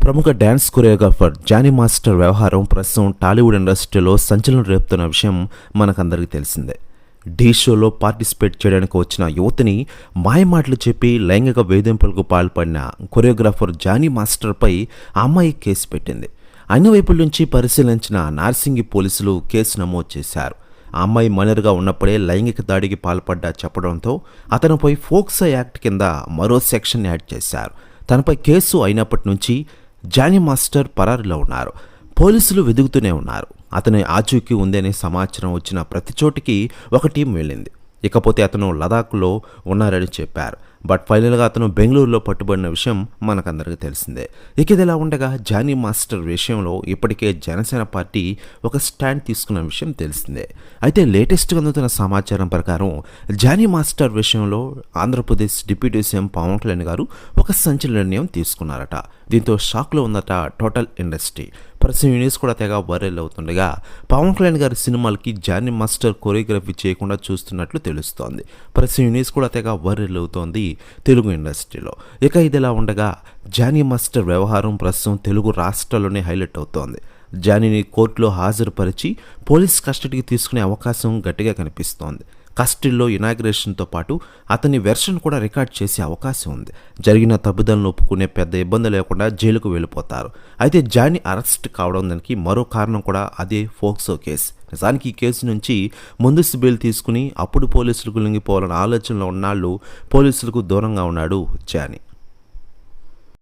ప్రముఖ dance choreographer Johnny master వ్యవహారం ప్రస్తుతం టాలీవుడ్ ఇండస్ట్రీలో సంచలనం రేపుతున్న విషయం మనకందరికీ తెలిసిందే. ఢీ షోలో పార్టిసిపేట్ చేయడానికి వచ్చిన యువతిని మాయమాటలు చెప్పి లైంగిక వేధింపులకు పాల్పడిన కొరియోగ్రాఫర్ జానీ మాస్టర్పై ఆ అమ్మాయి కేసు పెట్టింది. అన్ని వైపుల నుంచి పరిశీలించిన నార్సింగి పోలీసులు కేసు నమోదు చేశారు. ఆ అమ్మాయి మైనర్గా ఉన్నప్పుడే లైంగిక దాడికి పాల్పడ్డా చెప్పడంతో అతనిపై ఫోక్సో యాక్ట్ కింద మరో సెక్షన్ యాడ్ చేశారు. తనపై కేసు అయినప్పటి నుంచి జానీ మాస్టర్ పరారీలో ఉన్నారు. పోలీసులు వెదుగుతూనే ఉన్నారు. అతని ఆచూకీ ఉందనే సమాచారం వచ్చిన ప్రతి చోటికి ఒక టీం వెళ్ళింది. ఇకపోతే అతను లదాఖ్లో ఉన్నారని చెప్పారు. బట్ ఫైనల్గా అతను బెంగళూరులో పట్టుబడిన విషయం మనకందరికీ తెలిసిందే. ఇదిలా ఉండగా జానీ మాస్టర్ విషయంలో ఇప్పటికే జనసేన పార్టీ ఒక స్టాండ్ తీసుకున్న విషయం తెలిసిందే. అయితే లేటెస్ట్గా అందుతున్న సమాచారం ప్రకారం జానీ మాస్టర్ విషయంలో ఆంధ్రప్రదేశ్ డిప్యూటీ సీఎం పవన్ కళ్యాణ్ గారు ఒక సంచలన నిర్ణయం తీసుకున్నారట. దీంతో షాక్లో ఉందట టోటల్ ఇండస్ట్రీ. ప్రస్తుతం న్యూస్ కూడా తెగ వైరల్ అవుతుండగా పవన్ కళ్యాణ్ గారి సినిమాలకి జానీ మాస్టర్ కొరియోగ్రఫీ చేయకుండా చూస్తున్నట్లు తెలుస్తోంది. ప్రస్తుతం న్యూస్ కూడా తెగ వైరల్ అవుతోంది తెలుగు ఇండస్ట్రీలో. ఇదిలా ఉండగా జానీ మాస్టర్ వ్యవహారం ప్రస్తుతం తెలుగు రాష్ట్రాల్లోనే హైలైట్ అవుతోంది. జానీని కోర్టులో హాజరుపరిచి పోలీస్ కస్టడీకి తీసుకునే అవకాశం గట్టిగా కనిపిస్తోంది. కస్టడీలో ఇనాగ్రేషన్తో పాటు అతని వెర్షన్ కూడా రికార్డ్ చేసే అవకాశం ఉంది. జరిగిన తప్పిదాలను ఒప్పుకునే పెద్ద ఇబ్బంది లేకుండా జైలుకు వెళ్ళిపోతారు. అయితే జానీ అరెస్ట్ కావడం దానికి మరో కారణం కూడా అదే ఫోక్సో కేసు. నిజానికి ఈ కేసు నుంచి ముందస్తు బెయిల్ తీసుకుని అప్పుడు పోలీసులకు లొంగిపోవాలన్న ఆలోచనలో ఉన్నాళ్ళు పోలీసులకు దూరంగా ఉన్నాడు జానీ.